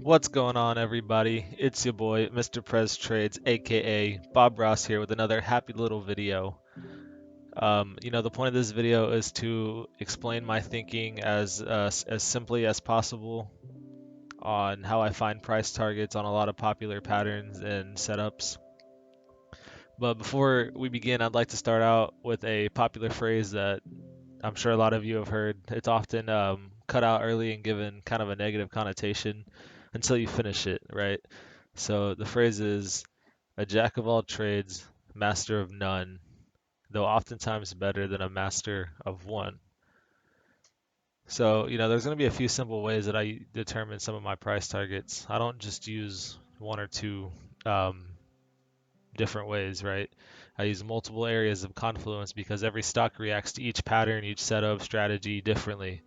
What's going on, everybody? It's your boy, MrPrezTrades, aka Bob Ross here with another happy little video. The point of this video is to explain my thinking as simply as possible on how I find price targets on a lot of popular patterns and setups. But before we begin, I'd like to start out with a popular phrase that I'm sure a lot of you have heard. It's often cut out early and given kind of a negative connotation until you finish it, right? So the phrase is a jack of all trades, master of none, though oftentimes better than a master of one. So, there's going to be a few simple ways that I determine some of my price targets. I don't just use one or two um, different ways, right? I use multiple areas of confluence because every stock reacts to each pattern, each setup strategy differently.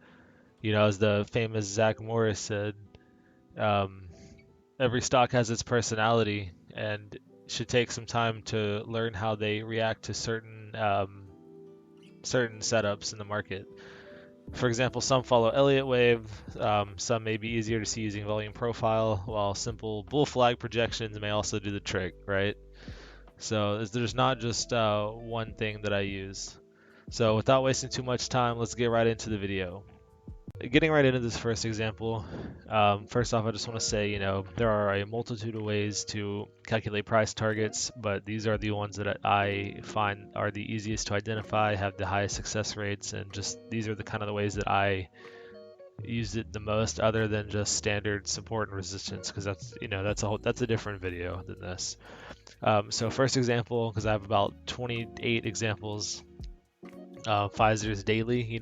As the famous Zach Morris said, um, every stock has its personality and should take some time to learn how they react to certain setups in the market. For example, some follow Elliott wave, some may be easier to see using volume profile, while simple bull flag projections may also do the trick, right? So there's not just one thing that I use. So without wasting too much time, let's get right into the video. Getting right into this first example, first off, I just want to say, there are a multitude of ways to calculate price targets, but these are the ones that I find are the easiest to identify, have the highest success rates, and just these are the kind of the ways that I used it the most, other than just standard support and resistance, because that's a different video than this. So first example, because I have about 28 examples, Pfizer's daily.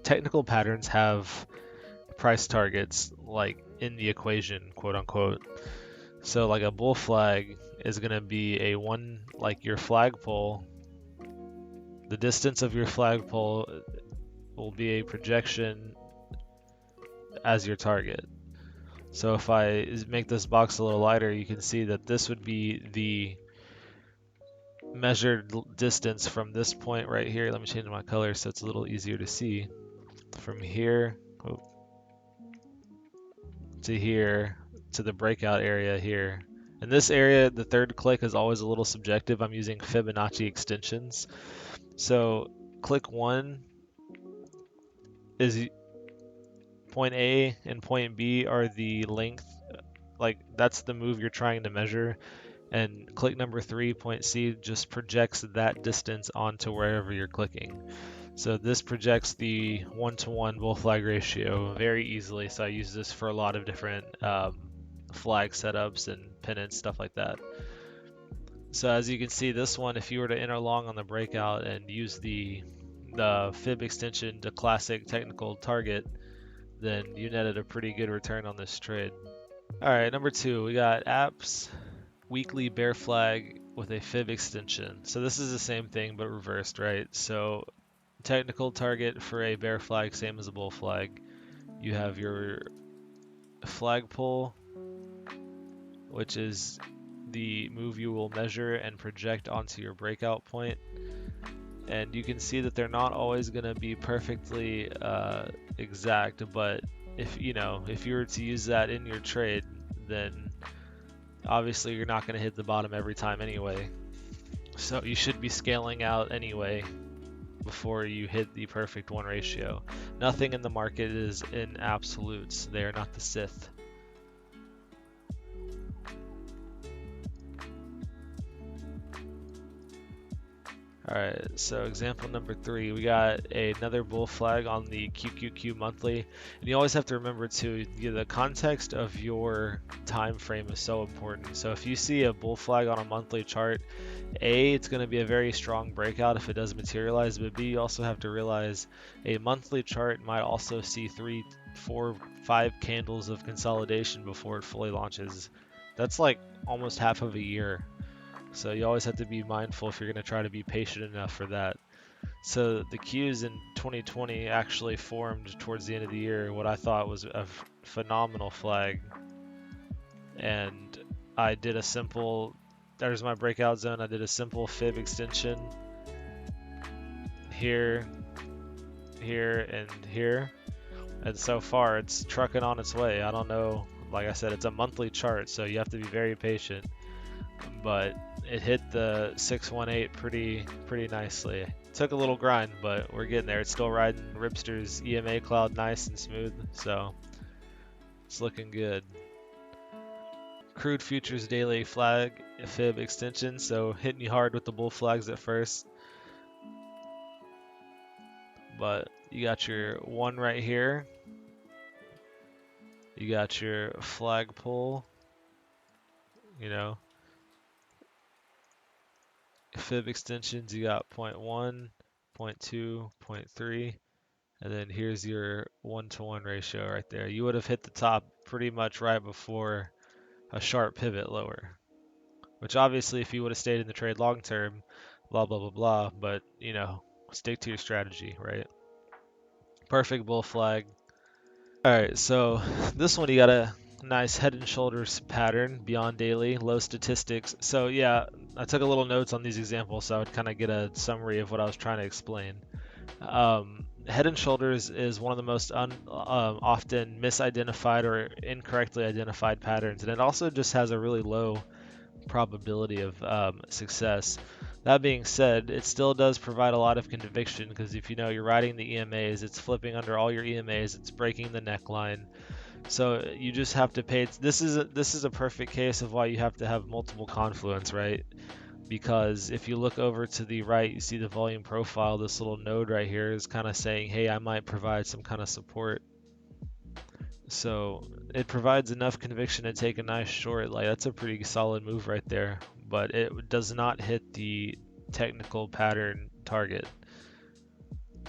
Technical patterns have price targets like in the equation, quote unquote. So like a bull flag is going to be a one, like your flagpole. The distance of your flagpole will be a projection as your target. So if I make this box a little lighter, you can see that this would be the measured distance from this point right here. Let me change my color so it's a little easier to see. From here to here to the breakout area here. In this area, the third click is always a little subjective. I'm using Fibonacci extensions. So click 1 is point A and point B are the length, like that's the move you're trying to measure. And click number 3, point C, just projects that distance onto wherever you're clicking. So this projects the 1-to-1 bull flag ratio very easily. So I use this for a lot of different flag setups and pennants, stuff like that. So as you can see, this one, if you were to enter long on the breakout and use the fib extension to classic technical target, then you netted a pretty good return on this trade. All right, number 2, we got apps weekly bear flag with a fib extension. So this is the same thing but reversed, right? So technical target for a bear flag, same as a bull flag. You have your flagpole, which is the move you will measure and project onto your breakout point. And you can see that they're not always going to be perfectly exact, but if you were to use that in your trade, then obviously you're not going to hit the bottom every time anyway. So you should be scaling out anyway before you hit the perfect 1 ratio. Nothing in the market is in absolutes. They are not the Sith. Alright, so example number 3, we got another bull flag on the QQQ monthly. And you always have to remember too, the context of your time frame is so important. So if you see a bull flag on a monthly chart, A, it's going to be a very strong breakout if it does materialize, but B, you also have to realize a monthly chart might also see 3, 4, 5 candles of consolidation before it fully launches. That's like almost half of a year. So you always have to be mindful if you're going to try to be patient enough for that. So the Qs in 2020 actually formed towards the end of the year, what I thought was a phenomenal flag. And I did a simple, there's my breakout zone, I did a simple fib extension here, here, and here. And so far it's trucking on its way. I don't know Like I said, it's a monthly chart, so you have to be very patient. But it hit the 618 pretty nicely. Took a little grind, but we're getting there. It's still riding Ripster's EMA cloud nice and smooth, so it's looking good. Crude futures daily flag fib extension, so hitting you hard with the bull flags at first. But you got your one right here. You got your flag pull, you know, fib extensions. You got 0.1, 0.2, 0.3, and then here's your 1-to-1 ratio right there. You would have hit the top pretty much right before a sharp pivot lower, which obviously if you would have stayed in the trade long term, blah, blah, blah, blah, but, you know, stick to your strategy, right? Perfect bull flag. All right, so this one you got a nice head and shoulders pattern beyond daily, low statistics. So yeah, I took a little notes on these examples so I would kind of get a summary of what I was trying to explain. Head and shoulders is one of the most often misidentified or incorrectly identified patterns, and it also just has a really low probability of success. That being said, it still does provide a lot of conviction because if you know you're riding the EMAs, it's flipping under all your EMAs, it's breaking the neckline. So you just have to pay. This is a perfect case of why you have to have multiple confluence, right? Because if you look over to the right, you see the volume profile. This little node right here is kind of saying, hey, I might provide some kind of support. So it provides enough conviction to take a nice short. Like that's a pretty solid move right there, but it does not hit the technical pattern target.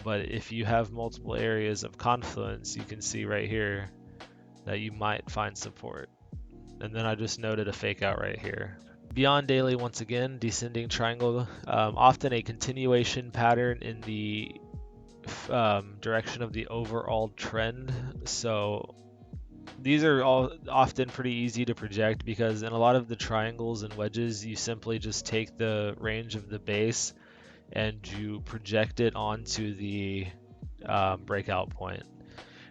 But if you have multiple areas of confluence, you can see right here that you might find support. And then I just noted a fake out right here. Beyond daily, once again, descending triangle, often a continuation pattern in the direction of the overall trend. So these are all often pretty easy to project because in a lot of the triangles and wedges, you simply just take the range of the base and you project it onto the breakout point.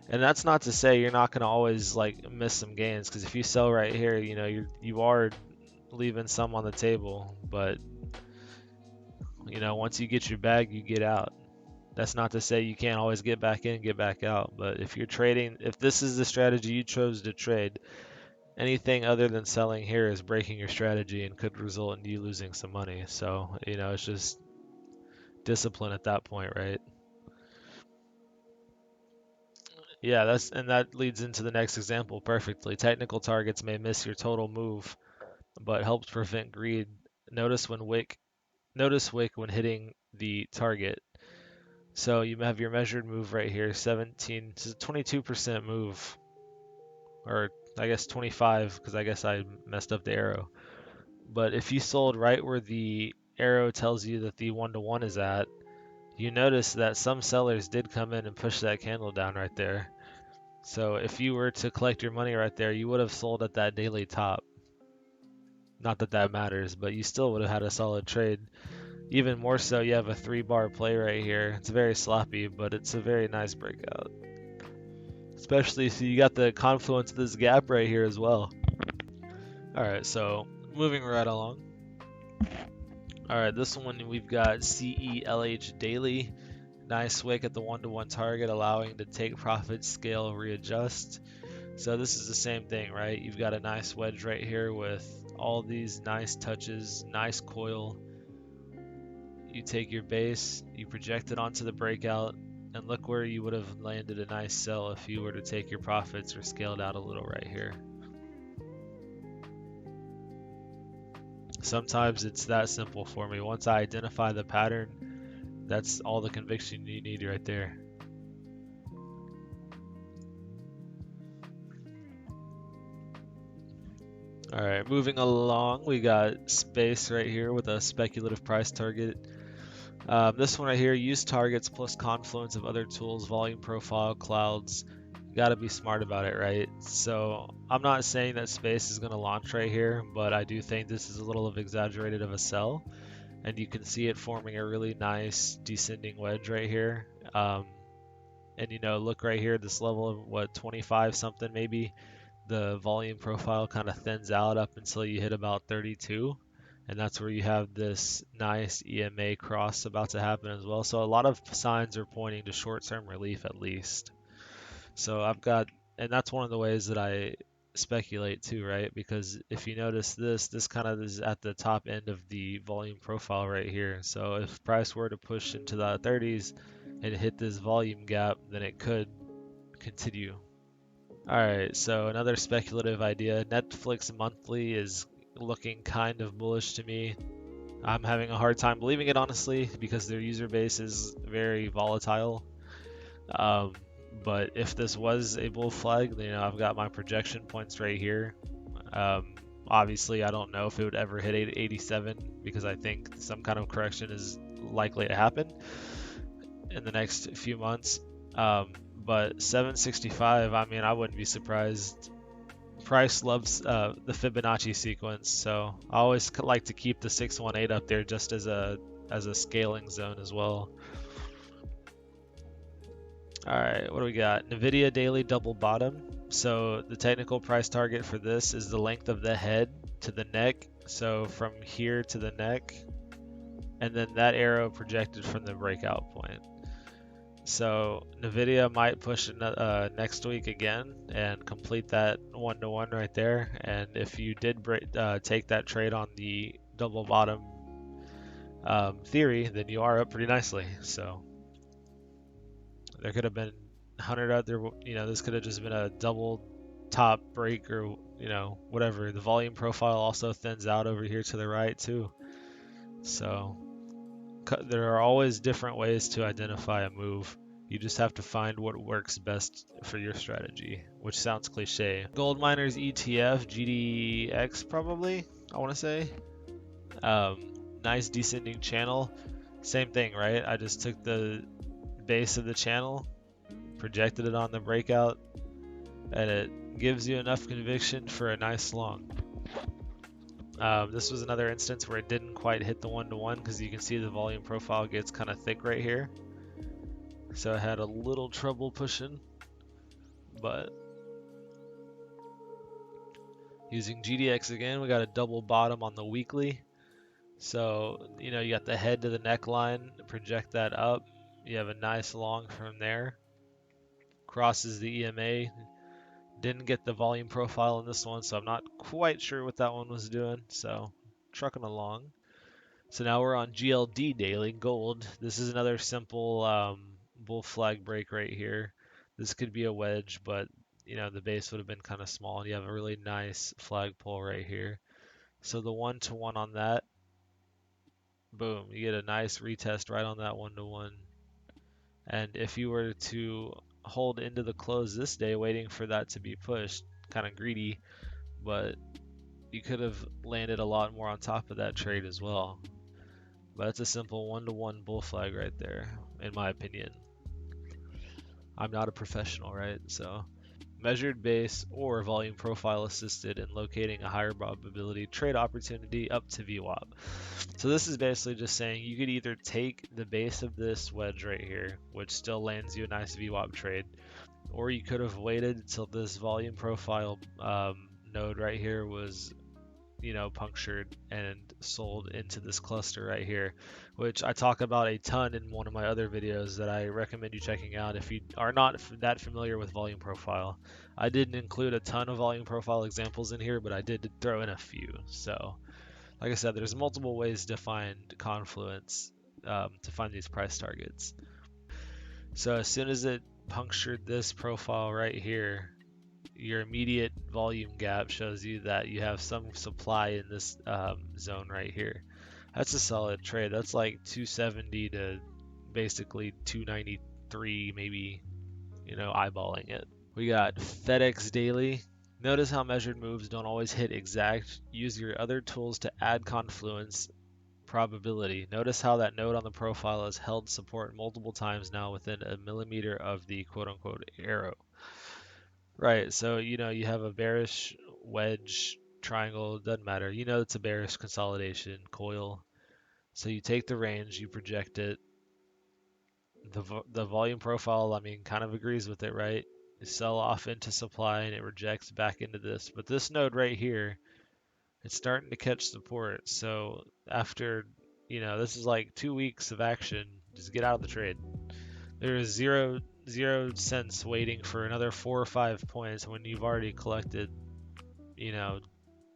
And that's not to say you're not going to always like miss some gains, because if you sell right here, you know you are leaving some on the table, but you know once you get your bag, you get out. That's not to say you can't always get back in, get back out. But if you're trading, if this is the strategy you chose to trade, anything other than selling here is breaking your strategy and could result in you losing some money. So, you know, it's just discipline at that point, right? Yeah, that leads into the next example perfectly. Technical targets may miss your total move, but helps prevent greed. Notice wick when hitting the target. So you have your measured move right here, 17, this is a 22% move, or I guess 25 because I guess I messed up the arrow. But if you sold right where the arrow tells you that the 1-to-1 is at, you notice that some sellers did come in and push that candle down right there. So if you were to collect your money right there, you would have sold at that daily top. Not that that matters, but you still would have had a solid trade. Even more so, you have a 3-bar play right here. It's very sloppy, but it's a very nice breakout. Especially so you got the confluence of this gap right here as well. Alright, so moving right along. Alright, this one we've got CELH daily. Nice wick at the 1-to-1 target, allowing to take profit, scale, readjust. So this is the same thing, right? You've got a nice wedge right here with all these nice touches, nice coil. You take your base, you project it onto the breakout, and look where you would have landed a nice sell if you were to take your profits or scaled out a little right here. Sometimes it's that simple for me. Once I identify the pattern, that's all the conviction you need right there. Alright, moving along, we got space right here with a speculative price target. This one right here, use targets plus confluence of other tools, volume profile, clouds. You gotta be smart about it, right? So I'm not saying that space is gonna launch right here, but I do think this is a little of exaggerated of a sell. And you can see it forming a really nice descending wedge right here. And you know, look right here, this level of what, 25 something maybe. the volume profile kind of thins out up until you hit about 32. And that's where you have this nice EMA cross about to happen as well. So a lot of signs are pointing to short-term relief at least. So I've got, and that's one of the ways that I speculate too, right? Because if you notice this kind of is at the top end of the volume profile right here. So if price were to push into the 30s and hit this volume gap, then it could continue. All right, so another speculative idea. Netflix monthly is looking kind of bullish to me. I'm having a hard time believing it, honestly, because their user base is very volatile. Um, but if this was a bull flag, I've got my projection points right here. Um, Obviously, I don't know if it would ever hit 87 because I think some kind of correction is likely to happen in the next few months. But 765, I mean, I wouldn't be surprised. Price loves the Fibonacci sequence, so I always like to keep the 618 up there just as a scaling zone as well. All right, what do we got? Nvidia daily double bottom. So the technical price target for this is the length of the head to the neck. So from here to the neck, and then that arrow projected from the breakout point. So Nvidia might push next week again and complete that one-to-one right there. And if you did take that trade on the double bottom theory, then you are up pretty nicely. So there could have been 100 other, this could have just been a double top break or, whatever. The volume profile also thins out over here to the right too. So there are always different ways to identify a move. You just have to find what works best for your strategy, which sounds cliche. Gold miners ETF, GDX probably, I want to say. Nice descending channel. Same thing, right? I just took the base of the channel, projected it on the breakout, and it gives you enough conviction for a nice long. This was another instance where it didn't quite hit the one-to-one because you can see the volume profile gets kind of thick right here. So I had a little trouble pushing, but using GDX again, we got a double bottom on the weekly. So, you got the head to the neckline, project that up. You have a nice long from there. Crosses the EMA. Didn't get the volume profile in this one, so I'm not quite sure what that one was doing. So, trucking along. So now we're on GLD daily gold. This is another simple bull flag break right here. This could be a wedge, but the base would have been kind of small, and you have a really nice flagpole right here. So the one-to-one on that, boom, you get a nice retest right on that one-to-one. And if you were to hold into the close this day, waiting for that to be pushed, kind of greedy, but you could have landed a lot more on top of that trade as well. But it's a simple one-to-one bull flag right there, in my opinion. I'm not a professional, right? So measured base or volume profile assisted in locating a higher probability trade opportunity up to VWAP. So this is basically just saying you could either take the base of this wedge right here, which still lands you a nice VWAP trade, or you could have waited until this volume profile node right here was punctured and sold into this cluster right here, which I talk about a ton in one of my other videos that I recommend you checking out if you are not that familiar with volume profile. I didn't include a ton of volume profile examples in here, but I did throw in a few. So, like I said, there's multiple ways to find confluence to find these price targets. So as soon as it punctured this profile right here, your immediate volume gap shows you that you have some supply in this zone right here. That's a solid trade. That's like 270 to basically 293, maybe, eyeballing it. We got FedEx daily. Notice how measured moves don't always hit exact. Use your other tools to add confluence probability. Notice how that node on the profile has held support multiple times now within a millimeter of the quote-unquote arrow. Right, so you have a bearish wedge triangle, doesn't matter. It's a bearish consolidation coil. So you take the range, you project it. The volume profile, I mean, kind of agrees with it, right? You sell off into supply and it rejects back into this. But this node right here, it's starting to catch support. So after, this is like 2 weeks of action, just get out of the trade. There is zero sense waiting for another 4 or 5 points when you've already collected,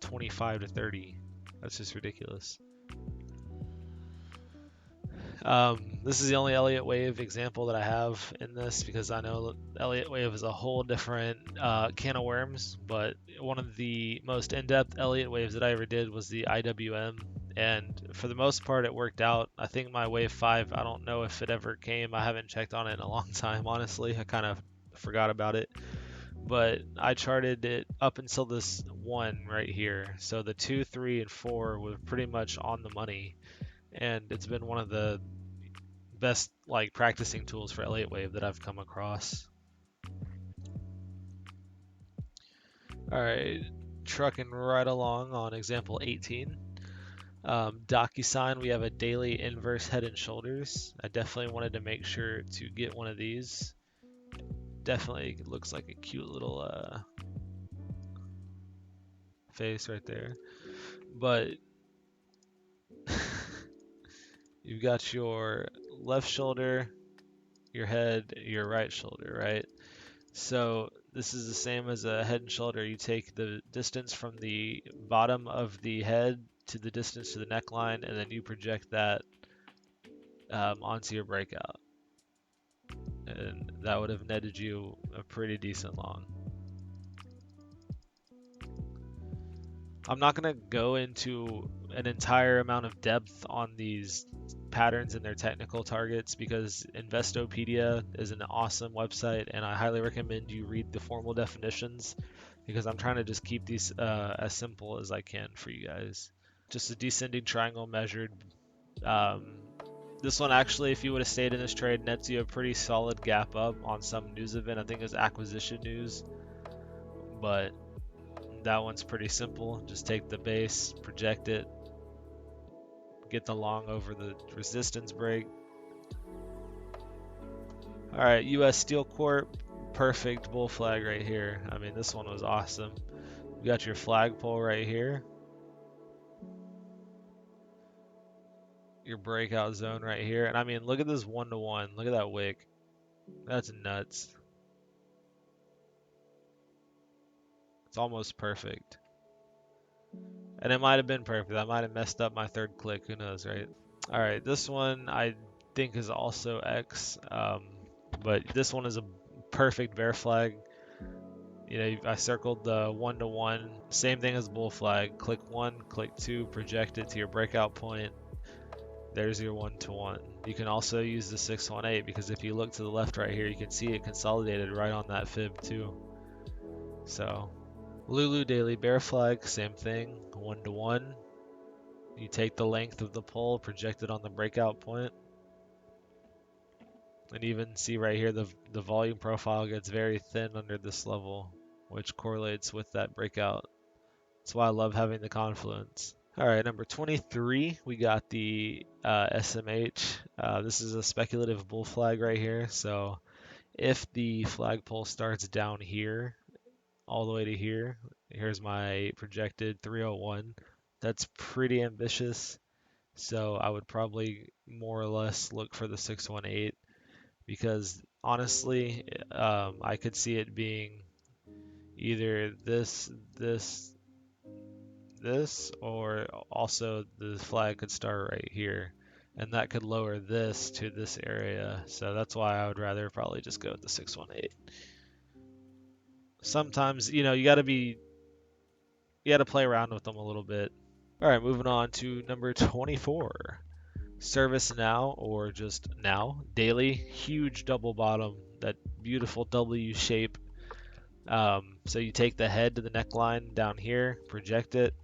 25 to 30. That's just ridiculous. This is the only Elliott wave example that I have in this because I know Elliott wave is a whole different can of worms, but one of the most in-depth Elliott waves that I ever did was the IWM, and for the most part it worked out. I think my wave 5, I don't know if it ever came. I haven't checked on it in a long time, honestly. I kind of forgot about it. But I charted it up until this one right here. So the 2, 3, and 4 were pretty much on the money, and it's been one of the best like practicing tools for Elliott wave that I've come across. All right, trucking right along on example 18. DocuSign, we have a daily inverse head and shoulders. I definitely wanted to make sure to get one of these. Definitely looks like a cute little face right there. But you've got your left shoulder, your head, your right shoulder, right? So this is the same as a head and shoulder. You take the distance from the bottom of the head to the distance to the neckline, and then you project that onto your breakout. And that would have netted you a pretty decent long. I'm not going to go into an entire amount of depth on these patterns and their technical targets because Investopedia is an awesome website and I highly recommend you read the formal definitions because I'm trying to just keep these as simple as I can for you guys. Just a descending triangle measured. This one actually, if you would have stayed in this trade, nets you a pretty solid gap up on some news event. I think it's acquisition news, but that one's pretty simple. Just take the base, project it, get the long over the resistance break. All right, U.S. Steel Corp, perfect bull flag right here. I mean, this one was awesome. You got your flagpole right here. Your breakout zone right here. And I mean, look at this 1-to-1. Look at that wick. That's nuts. It's almost perfect. And it might have been perfect. I might have messed up my third click. Who knows, right? All right, this one I think is also X. But this one is a perfect bear flag. I circled the 1-to-1. Same thing as bull flag. Click 1, click 2, project it to your breakout point. There's your 1-to-1. You can also use the 618 because if you look to the left right here, you can see it consolidated right on that fib too. So Lulu daily bear flag, same thing, 1-to-1. You take the length of the pole, project it on the breakout point. And even see right here, the volume profile gets very thin under this level, which correlates with that breakout. That's why I love having the confluence. All right, number 23, we got the SMH. This is a speculative bull flag right here. So if the flagpole starts down here, all the way to here, here's my projected 301. That's pretty ambitious. So I would probably more or less look for the 618 because honestly, I could see it being either this, or also the flag could start right here. And that could lower this to this area. So that's why I would rather probably just go with the 618. Sometimes, you gotta play around with them a little bit. All right, moving on to number 24. ServiceNow, or just Now, daily, huge double bottom, that beautiful W shape. So you take the head to the neckline down here, project it,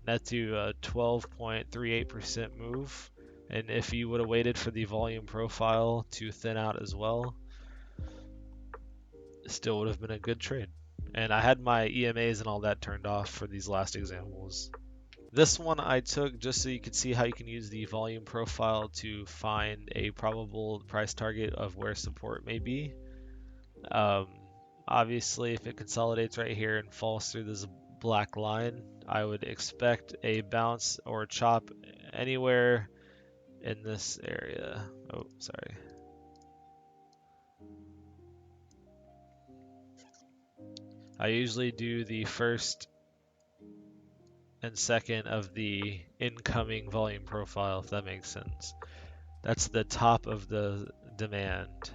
net to a 12.38% move. And if you would have waited for the volume profile to thin out as well, it still would have been a good trade. And I had my EMAs and all that turned off for these last examples. This one I took just so you could see how you can use the volume profile to find a probable price target of where support may be. Um, Obviously, if it consolidates right here and falls through this black line, I would expect a bounce or chop anywhere in this area. Oh, sorry. I usually do the first and second of the incoming volume profile, if that makes sense. That's the top of the demand.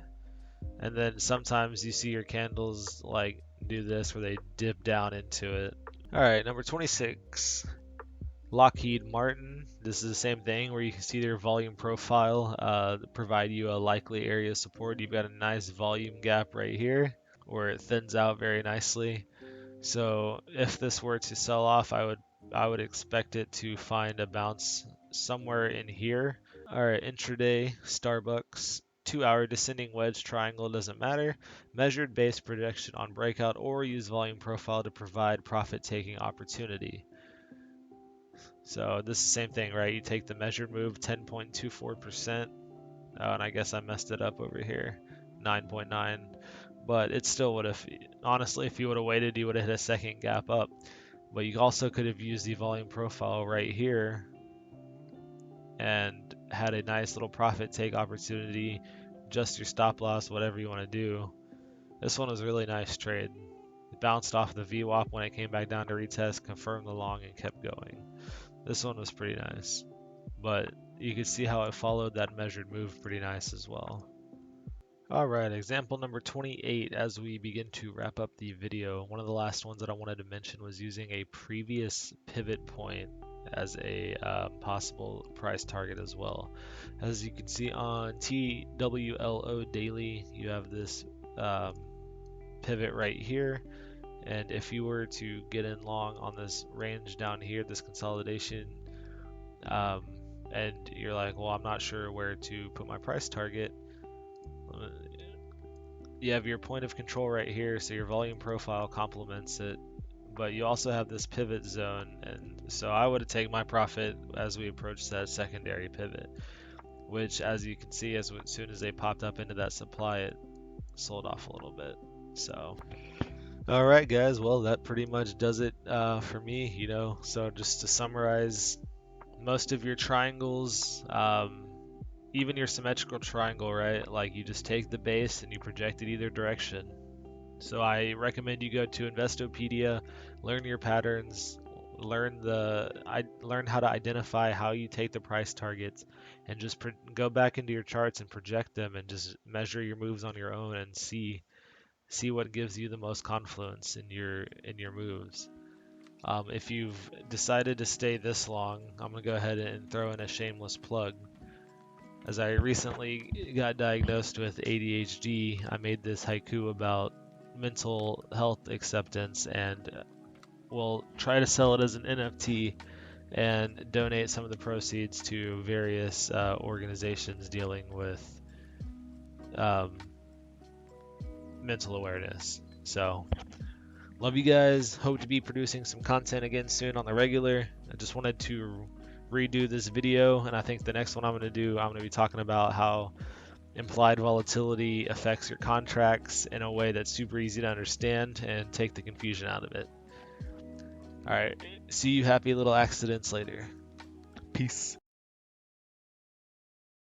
And then sometimes you see your candles like do this where they dip down into it. All right, number 26. Lockheed Martin. This is the same thing where you can see their volume profile provide you a likely area of support. You've got a nice volume gap right here where it thins out very nicely. So if this were to sell off, I would expect it to find a bounce somewhere in here. All right, intraday Starbucks 2-hour descending wedge triangle doesn't matter. Measured base projection on breakout or use volume profile to provide profit taking opportunity. So this is the same thing, right? You take the measured move 10.24%. Oh, and I guess I messed it up over here. 9.9. But it still would have, honestly, if you would have waited, you would have hit a second gap up. But you also could have used the volume profile right here and had a nice little profit take opportunity, just your stop loss, whatever you want to do. This one was a really nice trade. It bounced off the VWAP when it came back down to retest, confirmed the long, and kept going. This one was pretty nice, but you can see how it followed that measured move pretty nice as well. Alright, example number 28 as we begin to wrap up the video. One of the last ones that I wanted to mention was using a previous pivot point as a possible price target as well. As you can see on TWLO daily, you have this pivot right here. And if you were to get in long on this range down here, this consolidation, and you're like, well, I'm not sure where to put my price target, you have your point of control right here, so your volume profile complements it, but you also have this pivot zone, and so I would take my profit as we approach that secondary pivot, which, as you can see, as soon as they popped up into that supply, it sold off a little bit. So all right, guys, well, that pretty much does it for me, so just to summarize, most of your triangles, even your symmetrical triangle, right? Like you just take the base and you project it either direction. So I recommend you go to Investopedia, learn your patterns, learn how to identify how you take the price targets, and just go back into your charts and project them, and just measure your moves on your own and see what gives you the most confluence in your moves. If you've decided to stay this long, I'm gonna go ahead and throw in a shameless plug. As I recently got diagnosed with ADHD, I made this haiku about mental health acceptance, and will try to sell it as an NFT and donate some of the proceeds to various organizations dealing with um, mental awareness. So, love you guys. Hope to be producing some content again soon on the regular. I just wanted to redo this video, and I think the next one I'm going to be talking about how implied volatility affects your contracts in a way that's super easy to understand and take the confusion out of it. All right, see you happy little accidents later. Peace.